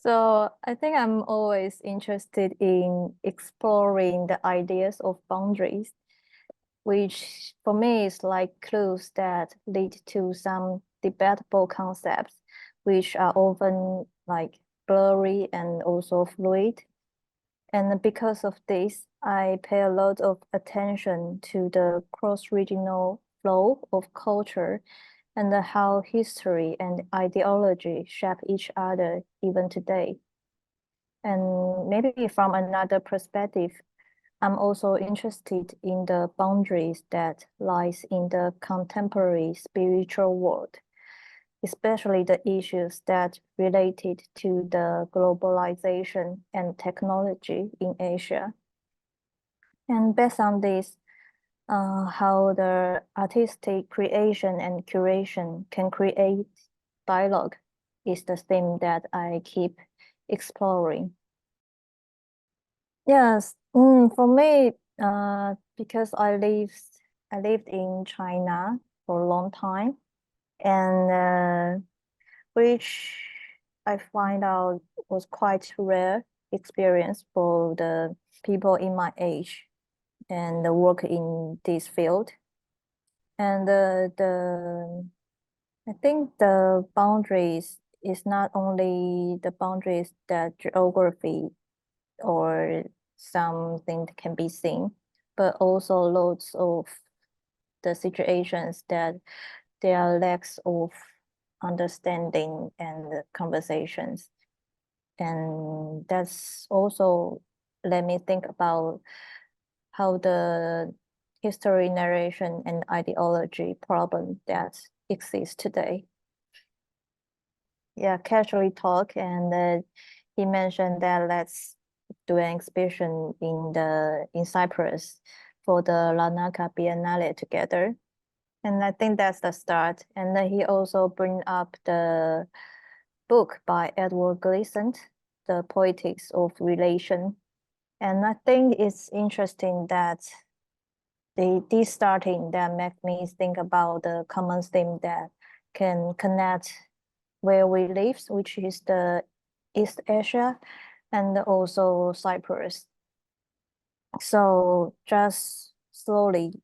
So I think I'm always interested in exploring the ideas of boundaries, which for me is like clues that lead to some debatable concepts, which are often like blurry and also fluid. And because of this, I pay a lot of attention to the cross-regional flow of culture and how history and ideology shape each other even today. And maybe from another perspective, I'm also interested in the boundaries that lies in the contemporary spiritual world, especially the issues that related to the globalization and technology in Asia. And based on this, how the artistic creation and curation can create dialogue is the theme that I keep exploring. Yes, for me, because I lived in China for a long time, and which I find out was quite rare experience for the people in my age and the work in this field. And I think the boundaries is not only the boundaries that geography or something that can be seen, but also loads of the situations that there are lacks of understanding and conversations. And that's also let me think about how the history narration and ideology problem that exists today. Yeah, casually talk, and he mentioned that let's do an exhibition in Cyprus for the Larnaca Biennale together. And I think that's the start. And then he also bring up the book by Edward Glissant, The Poetics of Relation. And I think it's interesting that this starting that make me think about the common theme that can connect where we live, which is the East Asia and also Cyprus. So just slowly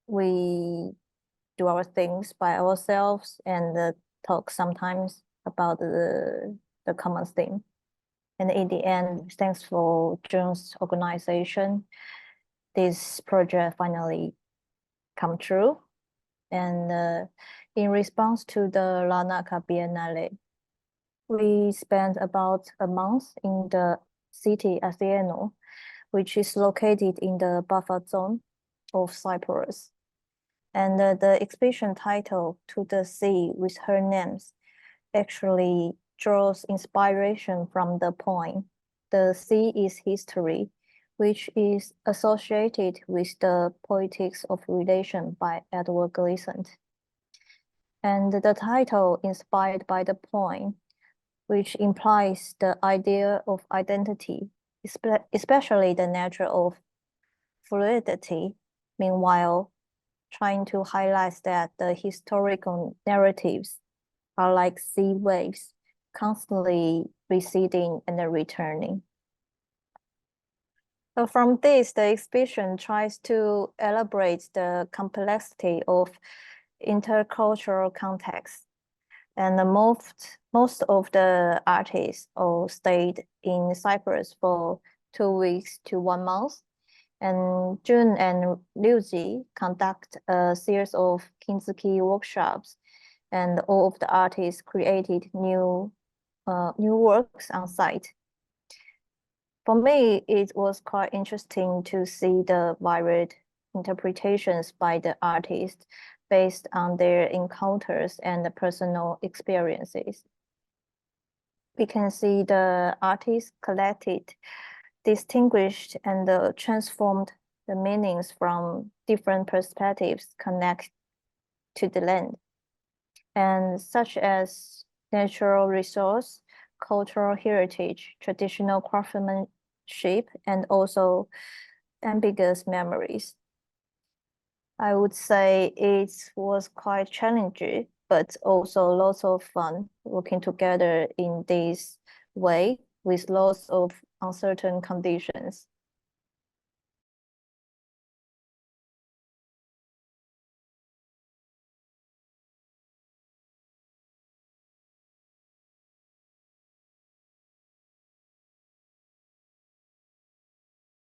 we do our things by ourselves and talk sometimes about the common thing. And in the end, thanks for Jun's organization, this project finally come true. And in response to the Larnaca Biennale, we spent about a month in the city Atheno, which is located in the buffer zone of Cyprus. And the exhibition title, To the Sea with Her Names, actually draws inspiration from the poem, The Sea is History, which is associated with the Poetics of Relation by Edward Glissant. And the title inspired by the poem, which implies the idea of identity, especially the nature of fluidity. Meanwhile, trying to highlight that the historical narratives are like sea waves, constantly receding and returning. So from this, the exhibition tries to elaborate the complexity of intercultural context. And most of the artists all stayed in Cyprus for 2 weeks to 1 month. And Jun and Ryuji conduct a series of Kinzuki workshops, and all of the artists created new works on site. For me, it was quite interesting to see the varied interpretations by the artists based on their encounters and the personal experiences. We can see the artists collected, distinguished, and transformed the meanings from different perspectives connect to the land, and such as natural resource, cultural heritage, traditional craftsmanship, and also ambiguous memories. I would say it was quite challenging, but also lots of fun working together in this way with lots of uncertain conditions.